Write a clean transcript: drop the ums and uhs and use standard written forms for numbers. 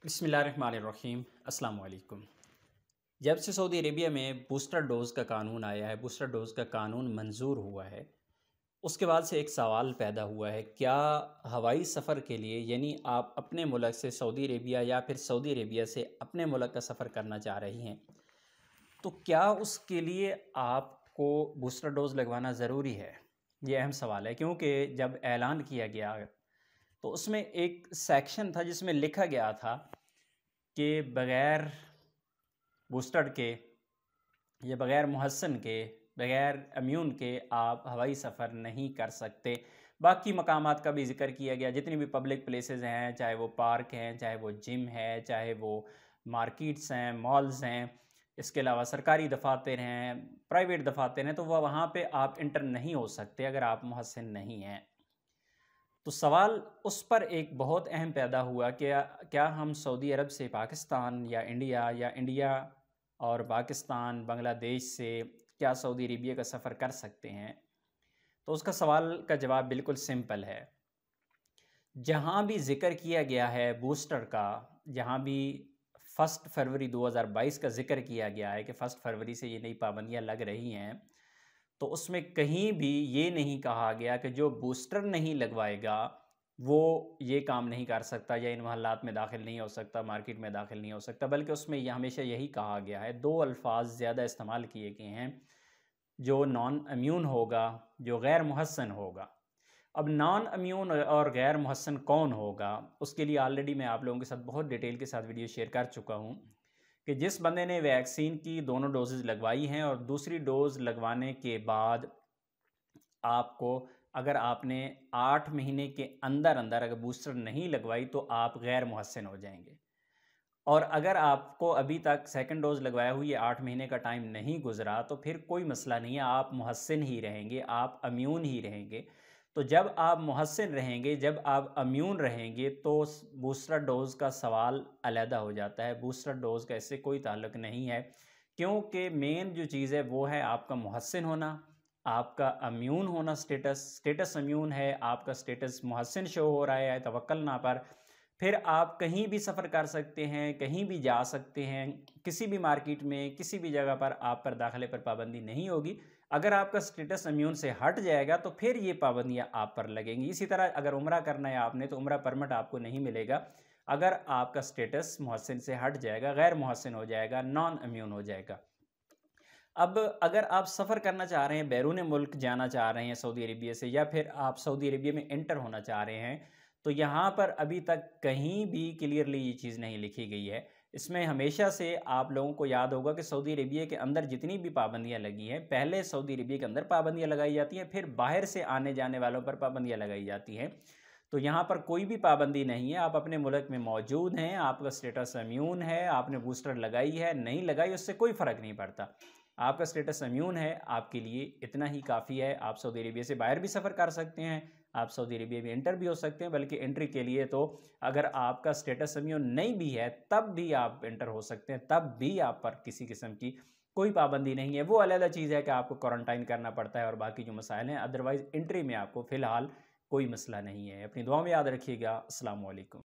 बिस्मिल्लाहिर्रहमानिर्रहीम अस्सलाम वालेकुम। जब से सऊदी अरेबिया में बूस्टर डोज़ का कानून आया है, बूस्टर डोज़ का कानून मंज़ूर हुआ है, उसके बाद से एक सवाल पैदा हुआ है, क्या हवाई सफ़र के लिए यानी आप अपने मुल्क से सऊदी अरेबिया या फिर सऊदी अरेबिया से अपने मुल्क का सफ़र करना चाह रही हैं, तो क्या उसके लिए आपको बूस्टर डोज़ लगवाना ज़रूरी है? ये अहम सवाल है क्योंकि जब ऐलान किया गया तो उसमें एक सेक्शन था जिसमें लिखा गया था कि बग़ैर बूस्टर के या बग़ैर मुहस्सन के, बग़ैर इम्यून के आप हवाई सफ़र नहीं कर सकते। बाकी मकामात का भी ज़िक्र किया गया, जितनी भी पब्लिक प्लेसेस हैं, चाहे वो पार्क हैं, चाहे वो जिम है, चाहे वो मार्केट्स हैं, मॉल्स हैं, इसके अलावा सरकारी दफ़ातर हैं, प्राइवेट दफ़ातर हैं, तो वह वहाँ पे आप इंटर नहीं हो सकते अगर आप मुहस्सिन नहीं हैं। तो सवाल उस पर एक बहुत अहम पैदा हुआ कि क्या हम सऊदी अरब से पाकिस्तान या इंडिया और पाकिस्तान, बांग्लादेश से क्या सऊदी अरेबिया का सफ़र कर सकते हैं? तो उसका सवाल का जवाब बिल्कुल सिंपल है। जहाँ भी ज़िक्र किया गया है बूस्टर का, जहाँ भी 1 फरवरी 2022 का ज़िक्र किया गया है कि 1 फरवरी से ये नई पाबंदियाँ लग रही हैं, तो उसमें कहीं भी ये नहीं कहा गया कि जो बूस्टर नहीं लगवाएगा, वो ये काम नहीं कर सकता या इन मोहल्लात में दाखिल नहीं हो सकता, मार्केट में दाखिल नहीं हो सकता, बल्कि उसमें ये हमेशा यही कहा गया है, 2 अल्फ़ाज़ ज़्यादा इस्तेमाल किए गए हैं, जो नॉन इम्यून होगा, जो गैर मुहस्सन होगा। अब नॉन इम्यून और गैर मुहस्सन कौन होगा, उसके लिए ऑलरेडी मैं आप लोगों के साथ बहुत डिटेल के साथ वीडियो शेयर कर चुका हूँ कि जिस बंदे ने वैक्सीन की दोनों डोजेज़ लगवाई हैं और दूसरी डोज़ लगवाने के बाद आपको अगर आपने 8 महीने के अंदर-अंदर अगर बूस्टर नहीं लगवाई तो आप गैर मुहस्सिन हो जाएँगे। और अगर आपको अभी तक सेकंड डोज़ लगवाया हुई 8 महीने का टाइम नहीं गुज़रा तो फिर कोई मसला नहीं है, आप मुहस्सिन ही रहेंगे, आप इम्यून ही रहेंगे। तो जब आप मुहस्सिन रहेंगे, जब आप इम्यून रहेंगे तो स बूस्टर डोज़ का सवाल अलहदा हो जाता है, बूस्टर डोज़ का इससे कोई ताल्लुक नहीं है। क्योंकि मेन जो चीज़ है वो है आपका मुहस्सिन होना, आपका इम्यून होना स्टेटस इम्यून है, आपका स्टेटस मुहस्सिन शो हो रहा है तवक्कलना पर, फिर आप कहीं भी सफ़र कर सकते हैं, कहीं भी जा सकते हैं, किसी भी मार्केट में, किसी भी जगह पर आप पर दाखिले पर पाबंदी नहीं होगी। अगर आपका स्टेटस इम्यून से हट जाएगा तो फिर ये पाबंदियाँ आप पर लगेंगी। इसी तरह अगर उम्रा करना है आपने तो उम्रा परमिट आपको नहीं मिलेगा। अगर आपका स्टेटस मुहस्सिन से हट जाएगा, गैर मुहस्सिन हो जाएगा, नॉन इम्यून हो जाएगा। अब अगर आप सफ़र करना चाह रहे हैं, बैरून मुल्क जाना चाह रहे हैं सऊदी अरेबिया से या फिर आप सऊदी अरेबिया में एंटर होना चाह रहे हैं, तो यहाँ पर अभी तक कहीं भी क्लियरली ये चीज़ नहीं लिखी गई है। इसमें हमेशा से आप लोगों को याद होगा कि सऊदी अरेबिया के अंदर जितनी भी पाबंदियाँ लगी हैं, पहले सऊदी अरेबिया के अंदर पाबंदियाँ लगाई जाती हैं, फिर बाहर से आने जाने वालों पर पाबंदियाँ लगाई जाती हैं। तो यहाँ पर कोई भी पाबंदी नहीं है, आप अपने मुल्क में मौजूद हैं, आपका स्टेटस इम्यून है, आपने बूस्टर लगाई है, नहीं लगाई उससे कोई फ़र्क नहीं पड़ता। आपका स्टेटस इम्यून है, आपके लिए इतना ही काफ़ी है। आप सऊदी अरेबिया से बाहर भी सफ़र कर सकते हैं, आप सऊदी अरेबिया में एंटर भी हो सकते हैं, बल्कि एंट्री के लिए तो अगर आपका स्टेटस इम्यून नहीं भी है, तब भी आप एंटर हो सकते हैं, तब भी आप पर किसी किस्म की कोई पाबंदी नहीं है। वो अलग चीज़ है कि आपको क्वारंटाइन करना पड़ता है और बाकी जो मसाइल हैं, अदरवाइज़ एंट्री में आपको फ़िलहाल कोई मसला नहीं है। अपनी दुआ में याद रखिएगा। अस्सलाम वालेकुम।